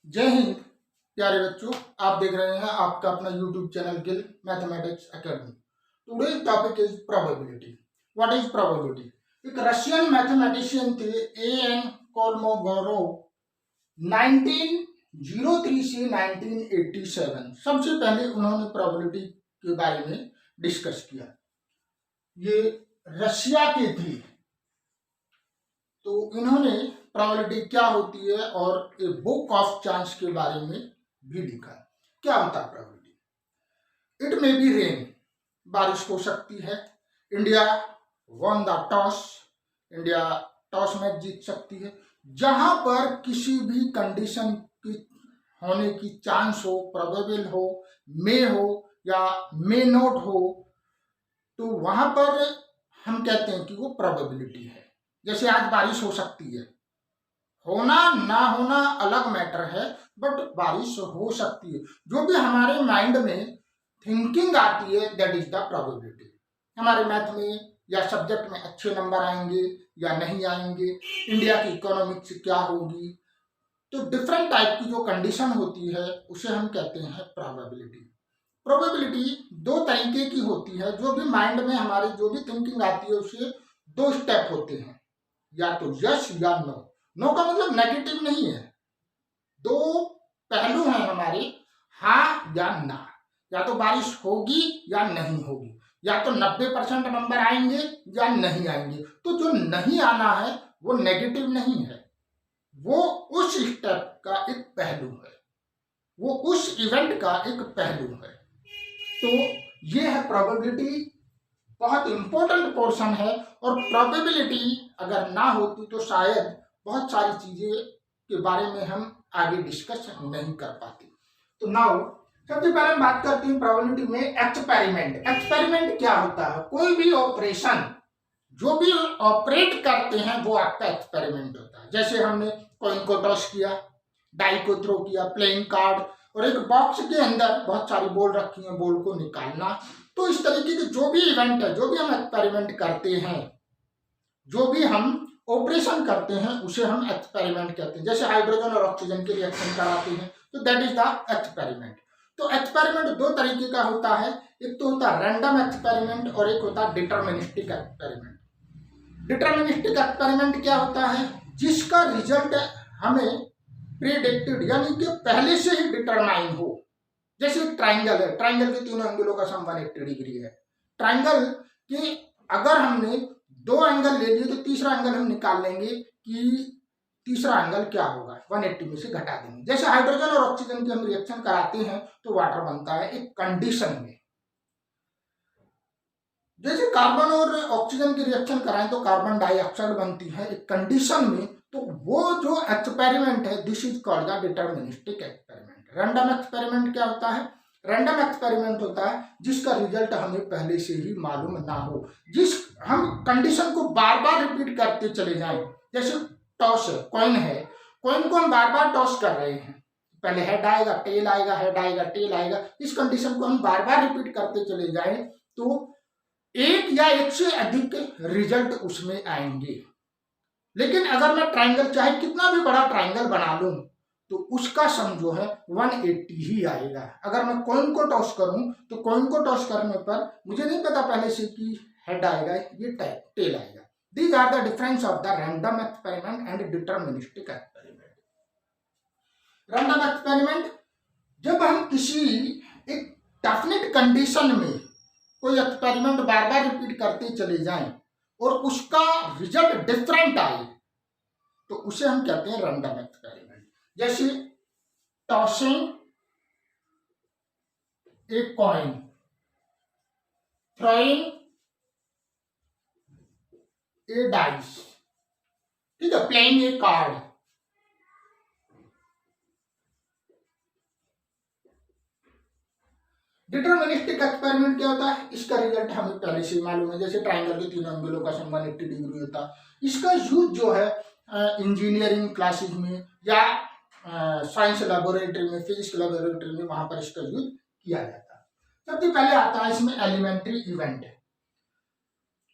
जय हिंद प्यारे बच्चों। आप देख रहे हैं आपका अपना YouTube channel Gill mathematics academy. Today topic is probability. What is probability? एक रशियन मैथमेटिशियन थे एएन कोलमोगोरोव, 1903 से 1987 सबसे पहले उन्होंने प्रोबेबिलिटी के बारे में डिस्कस किया। ये रशिया के थे, तो इन्होंने प्रोबेबिलिटी क्या होती है और ए बुक ऑफ चांस के बारे में भी लिखा। क्या होता है probability? It may be rain, बारिश हो सकती है। India won the toss, India toss match जीत सकती है। जहां पर किसी भी कंडीशन की होने की चांस हो, प्रोबेबल हो, मे हो या मे नॉट हो, तो वहां पर हम कहते हैं कि वो प्रोबेबिलिटी है। जैसे आज बारिश हो सकती है, होना ना होना अलग मैटर है, बट बारिश हो सकती है। जो भी हमारे माइंड में थिंकिंग आती है, दैट इज द प्रोबेबिलिटी। हमारे मैथ में या सब्जेक्ट में अच्छे नंबर आएंगे या नहीं आएंगे, इंडिया की इकोनॉमिक्स क्या होगी, तो डिफरेंट टाइप की जो कंडीशन होती है उसे हम कहते हैं प्रोबेबिलिटी। प्रोबेबिलिटी दो तरीके की होती है। जो भी माइंड में हमारे जो भी थिंकिंग आती है उसे दो स्टेप होते हैं, या तो यस या नो। नो का मतलब नेगेटिव नहीं है, दो पहलू हैं हमारे, हाँ या ना। या तो बारिश होगी या नहीं होगी, या तो 90% नंबर आएंगे या नहीं आएंगे। तो जो नहीं आना है वो नेगेटिव नहीं है, वो उस स्टेप का एक पहलू है, वो उस इवेंट का एक पहलू है। तो ये है प्रोबेबिलिटी, बहुत इंपॉर्टेंट पोर्शन है। और प्रोबेबिलिटी अगर ना होती तो शायद बहुत सारी चीजें के बारे में हम आगे डिस्कस नहीं कर पाते। तो नाउ सबसे पहले हम बात करते हैं प्रोबेबिलिटी में एक्सपेरिमेंट। एक्सपेरिमेंट क्या होता है? कोई भी ऑपरेशन जो भी ऑपरेट करते हैं वो आपका एक्सपेरिमेंट होता है। जैसे हमने कॉइन को टॉस किया, डाई को थ्रो किया, प्लेइंग कार्ड, और एक बॉक्स के अंदर बहुत सारी बॉल रखी है, बॉल को निकालना। तो इस तरीके के जो भी इवेंट है, जो भी हम एक्सपेरिमेंट करते हैं, जो भी हम ऑपरेशन करते हैं, उसे हम एक्सपेरिमेंट कहते हैं। जैसे हाइड्रोजन और ऑक्सीजन के रिएक्शन कराते हैं, तो दैट इज द एक्सपेरिमेंट। तो एक्सपेरिमेंट दो तरीके का होता है, एक तो होता है रैंडम एक्सपेरिमेंट और एक होता है डिटर्मिनिस्टिक एक्सपेरिमेंट। डिटर्मिनिस्टिक एक्सपेरिमेंट क्या होता है? जिसका रिजल्ट हमें प्रेडिक्टेड यानी कि पहले से ही डिटरमाइन हो। जैसे ट्राइंगल है, ट्राइंगल के तीनों एंगलों का सम 180 डिग्री है। ट्राइंगल के अगर हमने दो एंगल ले लिए तो तीसरा एंगल हम निकाल लेंगे कि तीसरा एंगल क्या होगा, 180 में से घटा देंगे। जैसे हाइड्रोजन और ऑक्सीजन की हम रिएक्शन कराते हैं तो वाटर बनता है एक कंडीशन में। जैसे कार्बन और ऑक्सीजन की रिएक्शन कराएं तो कार्बन डाइऑक्साइड बनती है एक कंडीशन में। तो वो जो एक्सपेरिमेंट है, this is called the deterministic experiment. Random experiment क्या होता है? रैंडम एक्सपेरिमेंट होता है जिसका रिजल्ट हमें पहले से ही मालूम ना हो, जिस हम कंडीशन को बार बार रिपीट करते चले जाएं। जैसे टॉस है, कॉइन है, कॉइन को हम बार बार टॉस कर रहे हैं, पहले हेड आएगा, टेल आएगा, हेड आएगा, टेल आएगा। इस कंडीशन को हम बार बार रिपीट करते चले जाएं तो एक या एक से अधिक रिजल्ट उसमें आएंगे। लेकिन अगर मैं ट्राइंगल चाहे कितना भी बड़ा ट्राइंगल बना लूं तो उसका सम जो है 180 ही आएगा। अगर मैं कॉइन को टॉस करूं तो कॉइन को टॉस करने पर मुझे नहीं पता पहले से कि हेड आएगा ये टेल आएगा। These are the difference of the random experiment and deterministic experiment. Random experiment जब हम किसी एक डेफिनेट कंडीशन में कोई एक्सपेरिमेंट बार बार रिपीट करते चले जाएं और उसका रिजल्ट डिफरेंट आए तो उसे हम कहते हैं रैंडम एक्सपेरिमेंट। जैसे tossing a coin, throwing a dice, ठीक है, playing a card. Deterministic experiment क्या होता है? इसका रिजल्ट हमें पहले से मालूम है। जैसे ट्राइंगल के तीनों एंगलों का सम 180 डिग्री होता है। इसका यूज जो है इंजीनियरिंग क्लासेस में या साइंस लेबोरेटरी में, फिजिक्स लेबोरेटरी में, वहां पर इसका यूज किया जाता है। सबसे पहले आता है इसमें elementary event.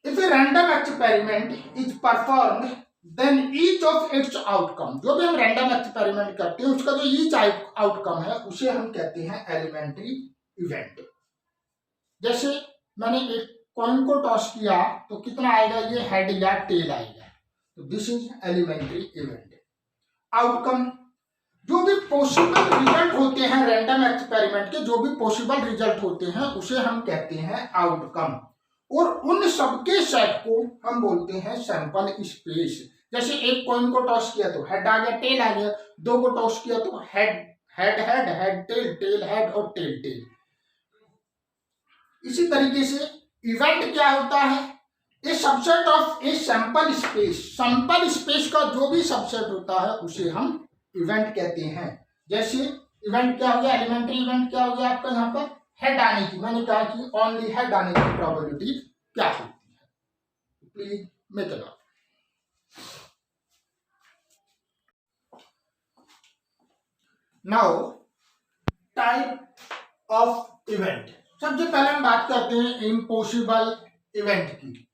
If a random experiment is performed then each of its outcome, जो भी हम रैंडम एक्सपेरिमेंट करते हैं उसका जो ईच आउटकम है उसे हम कहते हैं एलिमेंट्री इवेंट। जैसे मैंने एक कॉइन को टॉस किया तो कितना आएगा, ये हेड या टेल आएगा, तो this is elementary event. Outcome, जो भी पॉसिबल रिजल्ट होते हैं रैंडम एक्सपेरिमेंट के, जो भी पॉसिबल रिजल्ट होते हैं उसे हम कहते हैं आउटकम, और उन सबके सेट को हम बोलते हैं सैंपल स्पेस। जैसे एक कॉइन को टॉस किया तो हेड आ गया, टेल आ गया, दो को टॉस किया तो head head head head tail tail head और टेल टेल। इसी तरीके से इवेंट क्या होता है, a subset of a sample space, sample space का जो भी सबसेट होता है उसे हम इवेंट कहते हैं। जैसे इवेंट क्या हो गया, एलिमेंट्री इवेंट क्या हो गया आपका, यहाँ पर हेड आने की, मैंने कहा कि ओनली हेड आने की प्रोबेबिलिटी क्या होती है, please make a note. Now type of event, सबसे पहले हम बात करते हैं इम्पॉसिबल इवेंट की।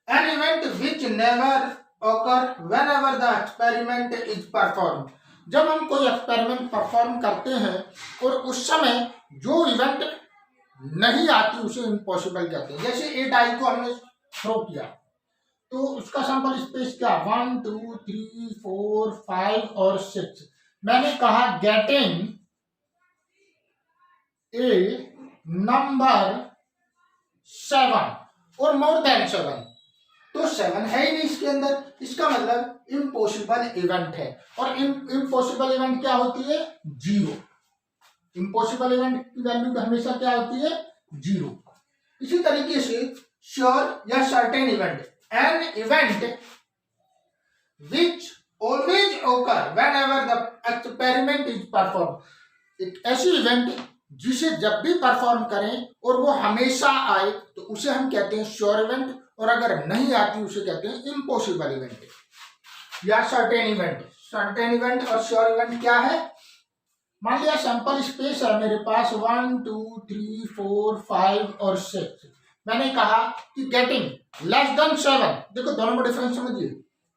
N event which never occur whenever the experiment is performed, जब हम कोई एक्सपेरिमेंट परफॉर्म करते हैं और उस समय जो इवेंट नहीं आती उसे इम्पॉसिबल कहते हैं। जैसे ए डाई को हमने थ्रो किया तो उसका सैंपल स्पेस क्या, 1 2 3 4 5 और 6। मैंने कहा गेटिंग ए नंबर 7 और मोर देन 7, तो 7 है ही नहीं इसके अंदर, इसका मतलब इम्पॉसिबल इवेंट है। और इम्पॉसिबल इवेंट क्या होती है, 0। इम्पॉसिबल इवेंट की वैल्यू हमेशा क्या होती है, 0। इसी तरीके से श्योर या certain event, an event which always occur whenever the experiment is perform, एक ऐसी इवेंट जिसे जब भी परफॉर्म करें और वो हमेशा आए तो उसे हम कहते हैं श्योर इवेंट, और अगर नहीं आती उसे कहते हैं इम्पॉसिबल इवेंट या सर्टेन इवेंट। सर्टेन इवेंट और श्योर इवेंट क्या है, मान लिया सैंपल स्पेस है मेरे पास 1 2 3 4 5 और 6, मैंने कहा कि गेटिंग लेस देन 7, देखो दोनों में डिफरेंस समझिए,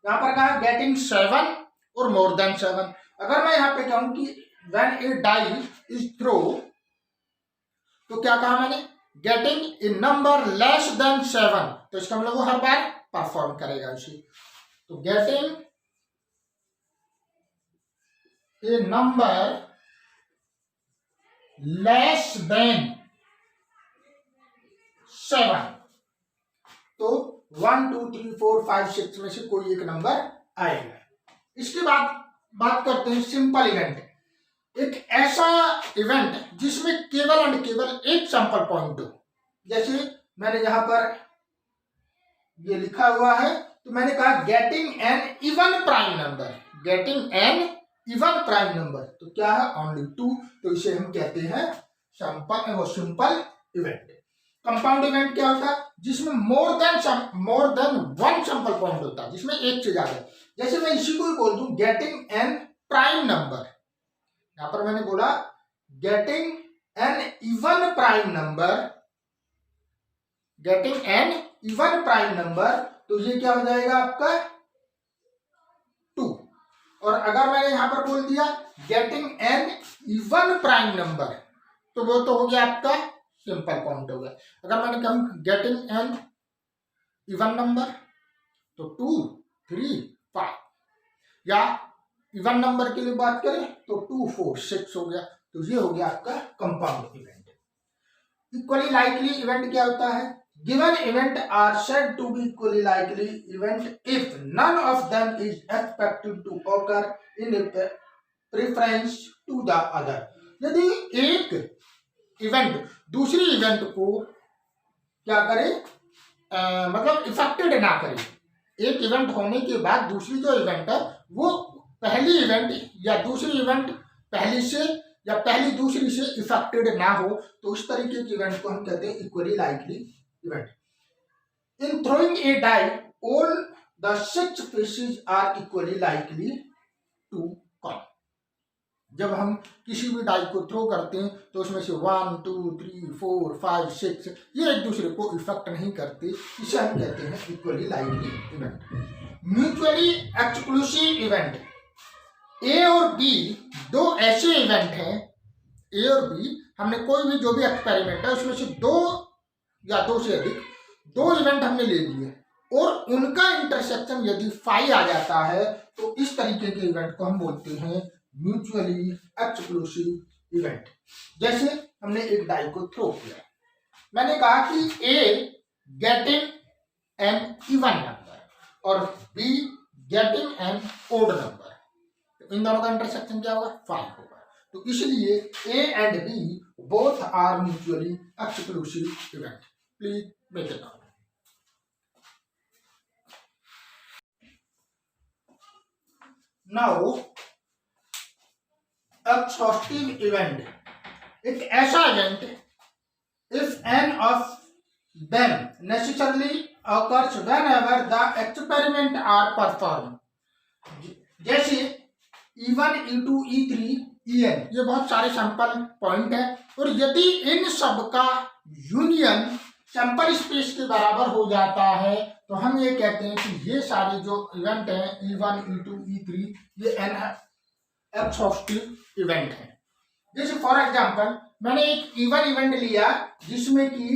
यहाँ पर कहा गेटिंग 7 और मोर देन 7। अगर मैं यहाँ पे कहूं कि when a die is throw, तो क्या कहा मैंने, getting a number less than 7, तो इसका मतलब वो हर बार परफॉर्म करेगा उसे। तो getting a number less than 7, तो 1 2 3 4 5 6 में से कोई एक नंबर आएगा। इसके बाद बात करते हैं सिंपल इवेंट, एक ऐसा इवेंट जिसमें केवल एंड केवल एक सैंपल पॉइंट हो। जैसे मैंने यहां पर ये लिखा हुआ है, तो मैंने कहा getting an even prime number, getting an even prime number, तो क्या है ओनली 2, तो इसे हम कहते हैं सिंपल इवेंट। कंपाउंड इवेंट क्या होता है, जिसमें मोर देन 1 सैंपल पॉइंट होता है, जिसमें एक से ज्यादा। जैसे मैं इसी को ही बोल दूं गेटिंग एन प्राइम नंबर, यहां पर मैंने बोला getting an even prime number, getting an even prime number, तो ये क्या हो जाएगा आपका 2। और अगर मैंने यहां पर बोल दिया getting an even prime number, तो वो तो हो गया आपका सिंपल पॉइंट हो गया। अगर मैंने कहा गेटिंग एन इवन नंबर, तो 2 3 5, या इवन नंबर के लिए बात करें तो 2 4 6 हो गया, तो ये हो गया आपका compound event. Equally likely event क्या होता है, given event are said to be equally likely event if none of them is expected to occur in a preference to the other, यदि एक इवेंट दूसरी इवेंट को क्या करे, मतलब इफेक्टेड ना करे। एक इवेंट होने के बाद दूसरी जो इवेंट है वो पहली इवेंट या दूसरी इवेंट पहली से या पहली दूसरी से इफेक्टेड ना हो, तो उस तरीके की इवेंट को हम कहते हैं equally likely event. In throwing a die all the 6 faces are equally likely to come, जब हम किसी भी डाई को थ्रो करते हैं तो उसमें से 1 2 3 4 5 6 ये एक दूसरे को इफेक्ट नहीं करते, इसे हम कहते हैं equally likely event. Mutually exclusive event, A और बी दो ऐसे इवेंट हैं, ए और बी, हमने कोई भी जो भी एक्सपेरिमेंट है उसमें से दो या दो से अधिक दो इवेंट हमने ले लिए और उनका इंटरसेक्शन यदि फाई आ जाता है तो इस तरीके के इवेंट को हम बोलते हैं म्यूचुअली एक्सक्लूसिव इवेंट। जैसे हमने एक डाई को थ्रो किया, मैंने कहा कि A getting an even number और B getting an odd number, तो इन दोनों का इंटरसेक्शन क्या होगा, 5 होगा। तो इसलिए A and B both are mutually exclusive event. Please make it out. Now exhaustive event, एक ऐसा event if n of them necessarily occurs whenever the experiment are performed, जैसे E1 E2 E3 En, ये बहुत सारे sample point है और यदि इन सब का यूनियन सैंपल स्पेस के बराबर हो जाता है तो हम ये कहते हैं कि ये सारे जो इवेंट हैं E1 E2 E3 ये एन एक्सहॉस्टिव इवेंट है। जैसे फॉर एग्जांपल मैंने एक इवन इवेंट लिया जिसमें कि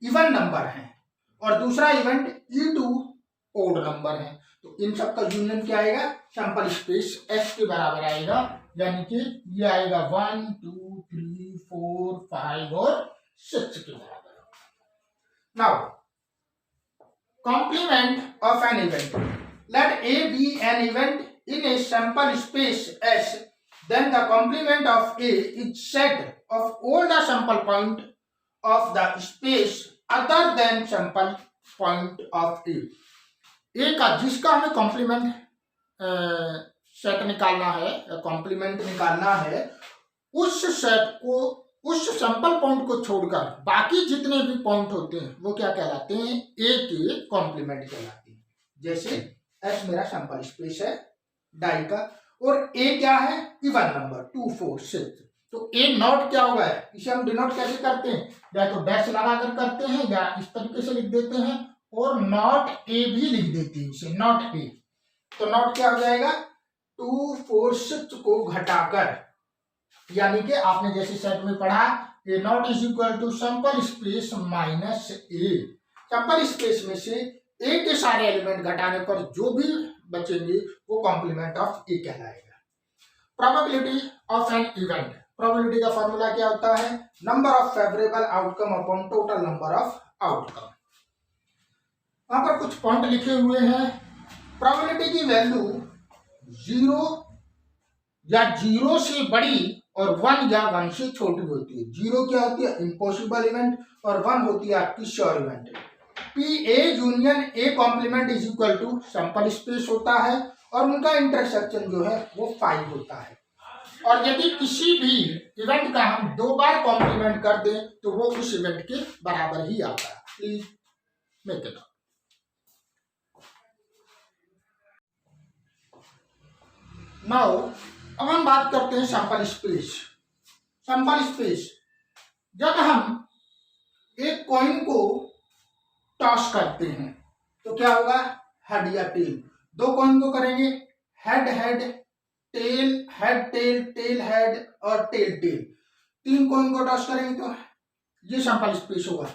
इवन नंबर है और दूसरा इवेंट E2 ओड नंबर है, तो इन सब का यूनियन क्या आएगा, सैंपल स्पेस S के बराबर आएगा, यानी कि ये आएगा 1 2 3 4 5 और 6 के बराबर। Now complement of an event, let A be an event in a sample space S, then the complement of A is set of all the sample point of the space other than sample point of A। A का जिसका हमें complement set निकालना है, complement निकालना है, उस set को, उस सैंपल पॉइंट को छोड़कर बाकी जितने भी पॉइंट होते हैं वो क्या कहलाते हैं, ए के कॉम्प्लीमेंट कहलाते हैं। जैसे एस मेरा सैंपल स्पेस है डाई का और ए क्या है, इवन नंबर 2 4 6, तो ए नॉट क्या होगा, इसे हम डिनोट कैसे करते हैं, या तो डैश लगाकर करते हैं या इस तरीके से लिख देते हैं और नॉट ए भी लिख देते हैं, इसे नॉट ए। तो नॉट क्या हो जाएगा, 2 4 6 को घटाकर, यानी कि आपने जैसे सेट में पढ़ा A not is equal to sample space minus A, sample space में से ए के सारे एलिमेंट घटाने पर जो भी बचेंगे वो कॉम्प्लीमेंट ऑफ ए कहलाएगा। Probability of an event, probability का फॉर्मूला क्या होता है, number of favourable outcome upon total number of outcome. वहां पर कुछ पॉइंट लिखे हुए हैं, प्रोबेबिलिटी की वैल्यू 0 या 0 से बड़ी और 1 या 1 से छोटी होती है। 0 क्या होती है, इम्पॉसिबल इवेंट, और 1 होती है आपकी sure event. P A union A complement is equal to sample space होता है और उनका इंटरसेक्शन जो है वो 5 होता है, और यदि किसी भी इवेंट का हम 2 बार कॉम्प्लीमेंट कर दें तो वो उस इवेंट के बराबर ही आता है। Please make it. नाउ अब हम बात करते हैं सैंपल स्पेस। सैंपल स्पेस, जब हम एक कॉइन को टॉस करते हैं तो क्या होगा, हेड या टेल, 2 कॉइन को करेंगे head head tail head tail tail head और टेल टेल, 3 कॉइन को टॉस करेंगे तो ये सैंपल स्पेस होगा,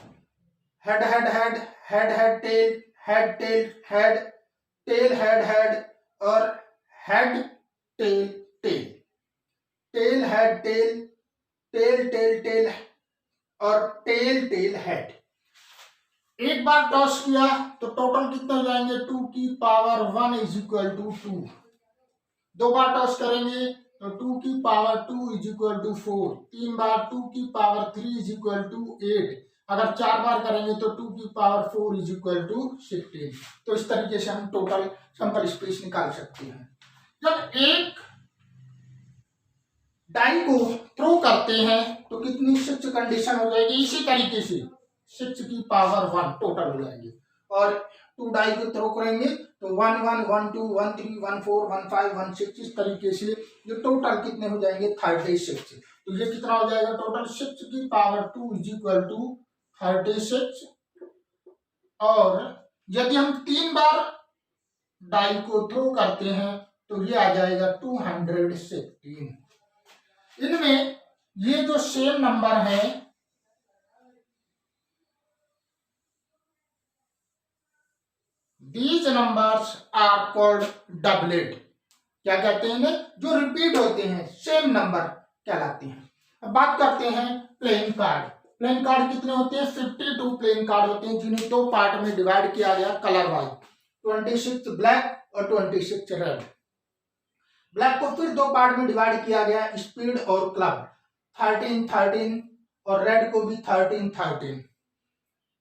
head head head head head tail head tail head tail head head और head tail tail tail head tail tail tail tail और tail tail head. एक बार टॉस किया तो टोटल कितने हो जाएंगे, 2 की पावर 1 इज इक्वल टू 2। 2 बार टॉस करेंगे तो 2 की पावर 2 इज इक्वल टू 4। 3 बार 2 की पावर 3 इज इक्वल टू 8। अगर 4 बार करेंगे तो 2 की पावर 4 इज इक्वल टू 16। तो इस तरीके से हम टोटल सैंपल स्पेस निकाल सकते हैं। जब एक डाई को थ्रो करते हैं तो कितनी 6 कंडीशन हो जाएगी, इसी तरीके से 6 की पावर 1 टोटल हो जाएंगे, और 2 डाई को थ्रो करेंगे तो 1 1 1 2 1 3 1 4 1 5 1 6 इस तरीके से ये टोटल कितने हो जाएंगे 36। तो ये कितना हो जाएगा टोटल 6 की पावर 2 इज इक्वल टू 36। और यदि हम 3 बार डाई को थ्रो करते हैं तो ये आ जाएगा 216। इनमें ये जो सेम नंबर है these numbers are called doublet। क्या कहते हैं इन्हें? जो रिपीट होते हैं सेम नंबर कहलाते हैं। अब बात करते हैं प्लेइंग कार्ड। प्लेइंग कार्ड कितने होते हैं 52 प्लेइंग कार्ड होते हैं जिन्हें 2 पार्ट में डिवाइड किया गया कलर वाइज, 26 ब्लैक और 26 रेड। ब्लैक को फिर 2 पार्ट में डिवाइड किया गया स्पीड और क्लब, 13 13 और रेड को भी 13 13।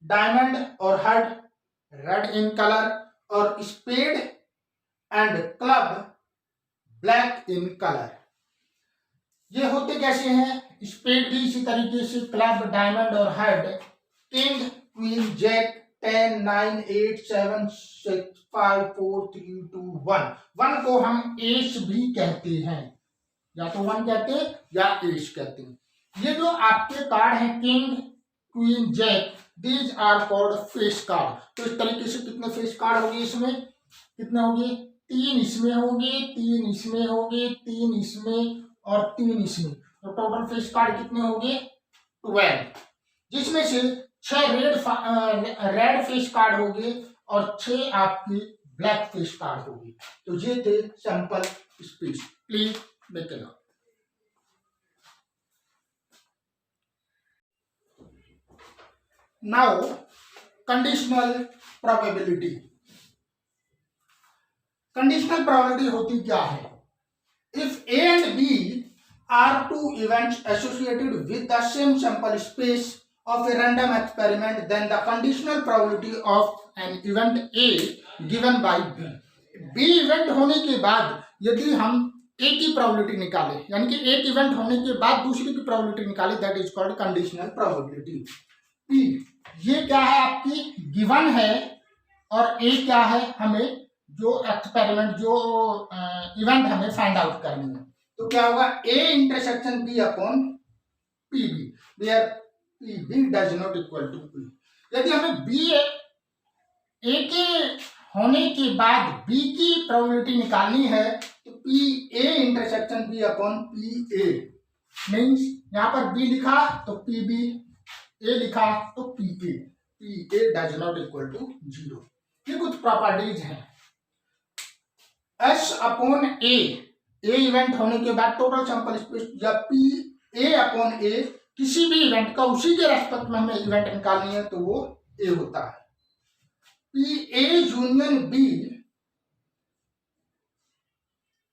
डायमंड और हर्ट रेड इन कलर और spade and club black in colour. ये होते कैसे हैं? स्पेड भी इसी तरीके से, क्लब डायमंड और हेड, किंग क्वीन जैक 10 9 8 7 6 5 4 3 2 1। 1 को हम एस भी कहते हैं, या तो 1 कहते हैं या एस कहते हैं। ये जो आपके कार्ड हैं king queen jack, these are called face card. तो इस तरीके से कितने फेस कार्ड होंगे इसमें? कितने होंगे? 3 इसमें होंगे, 3 इसमें होंगे, 3 इसमें और 3 इसमें। तो टोटल फेस कार्ड कितने होंगे? 12, जिसमें से 6 रेड फेस कार्ड होंगे और 6 आपके ब्लैक फेस कार्ड होंगे। तो ये थे sample space. Please make it out. Now, conditional probability। Conditional probability होती क्या है? If A and B are 2 events associated with the same sample space of a random experiment, then the conditional probability of an event A given by B। B event होने के बाद यदि हम ए की probability निकालें, यानी कि एक इवेंट होने के बाद दूसरे की प्रोबेबिलिटी निकालें, that is called conditional probability. P ये क्या है? आपकी गिवन है, और ए क्या है? हमें जो एक्सपेरिमेंट जो इवेंट हमें फाइंड आउट करनी है। तो क्या होगा? A intersection B upon P B, where P B does not equal to P. यदि हमें बी ए के होने के बाद बी की प्रोबेबिलिटी निकालनी है तो P A intersection B upon P A means यहाँ पर बी लिखा तो पी बी, ए लिखा तो P A does not equal to 0। ये कुछ प्रॉपर्टीज हैं। एस अपॉन ए इवेंट होने के बाद टोटल सैंपल स्पेस, या पी ए अपॉन ए किसी भी इवेंट का उसी के रेस्पेक्ट में हमें इवेंट निकालनी है तो वो ए होता है। P A union B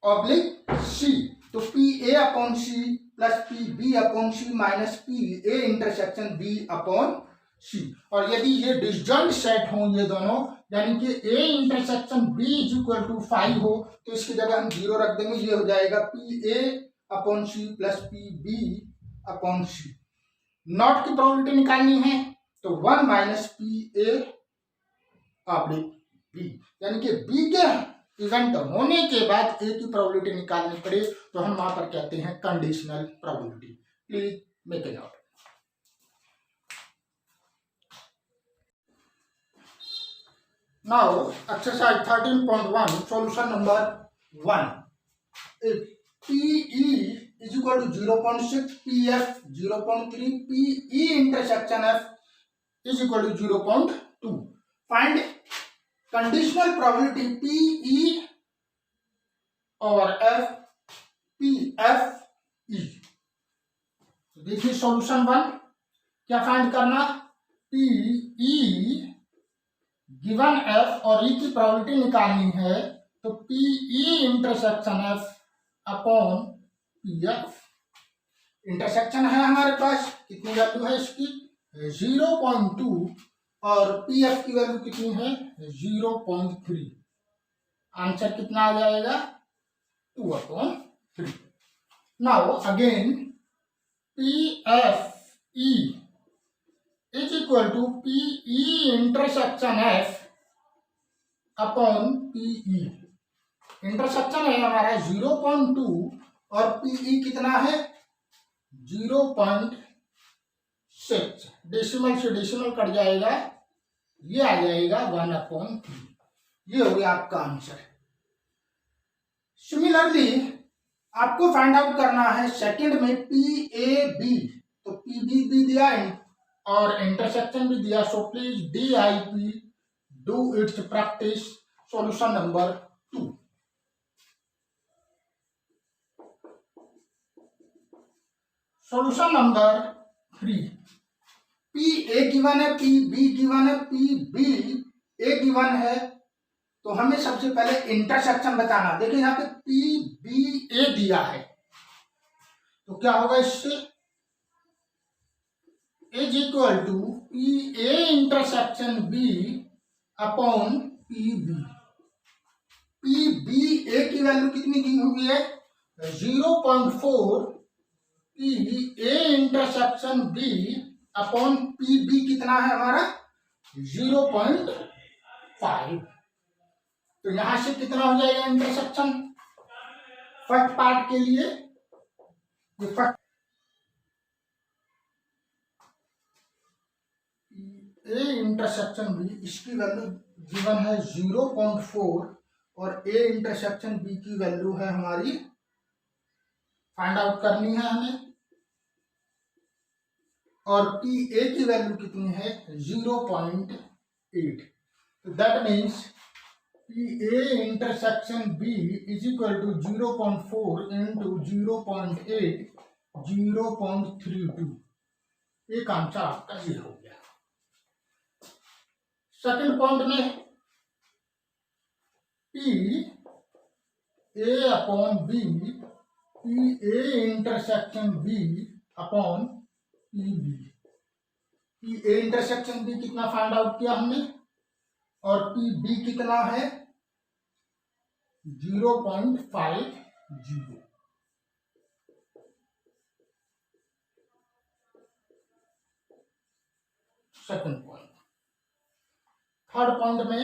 oblique C, तो P A upon C plus P B upon C minus P A intersection B upon C. और यदि ये डिसजॉइंट सेट हो ये दोनों, यानी कि A intersection B is equal to 5 हो, तो इसकी जगह हम 0 रख देंगे। ये हो जाएगा P A upon C plus P B upon C. Not की प्रोबेबिलिटी निकालनी है तो 1 minus P A oblique B, यानी कि बी के इवेंट होने के बाद ए की प्रोबेबिलिटी निकालनी पड़े तो हम वहां पर कहते हैं conditional probability. Please make it out. Now, exercise 13.1, solution number 1. If PE is equal to 0.6, PF 0.3, PE intersection F is equal to 0.2. Find conditional probability PE और F PFE। देखिए सॉल्यूशन 1 क्या फाइंड करना? PE गिवन एफ और ई की probability निकालनी है तो P E intersection F upon P F. Intersection है हमारे पास, कितनी वैल्यू है इसकी? 0.2 और पी एफ की वैल्यू कितनी है? 0.3। आंसर कितना आ जाएगा? 2/3। Now again P F E is equal to PE intersection F upon PE. Intersection है हमारा 0.2 और पीई कितना है 0.6। डेसिमल से डेसिमल कट जाएगा, ये आ जाएगा 1/3। ये हो गया आपका आंसर। सिमिलरली आपको फाइंड आउट करना है सेकंड में पी ए बी। तो पी बी भी दिया और इंटरसेक्शन भी दिया। So please DIP do it's practice. Solution number 2। Solution number 3। P A given है, पी बी गिवन है, पी बी ए गिवन है। तो हमें सबसे पहले इंटरसेक्शन बताना। देखिए यहाँ पे पी बी ए दिया है, तो क्या होगा इससे is equal to P A intersection B upon P B. P B A की वैल्यू कितनी दी हुई है 0.4। P A intersection B upon P B कितना है हमारा 0.5। तो यहां से कितना हो जाएगा इंटरसेक्शन फर्स्ट पार्ट के लिए। ये फर्स्ट ए इंटरसेक्शन बी, इसकी वैल्यू गिवन है 0.4 और ए इंटरसेक्शन बी की वैल्यू है हमारी, फाइंड आउट करनी है हमें। और पी ए की वैल्यू कितनी है 0.8। तो that means P A intersection B is equal to 0.4 into 0.8 0.32। एक आंसर आपका ये हो गया। सेकंड पॉइंट में P A upon B, P A intersection B upon P B. P A intersection B कितना फाइंड आउट किया हमने और पी बी कितना है 0.50। Second point. थर्ड पॉइंट में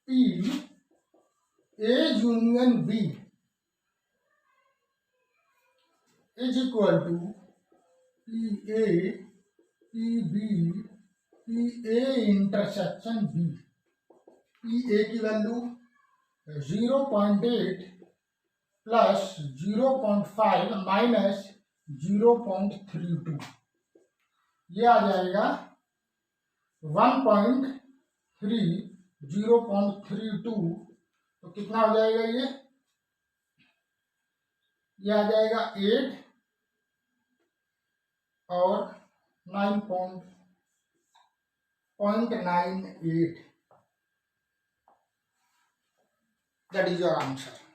P A union B is equal to P A P B P A intersection B. P A की value 0.8 plus 0.5 minus 0.32, ये आ जाएगा 1.3 0.32। तो कितना हो जाएगा ये आ जाएगा 8 और 9.98। That is your answer.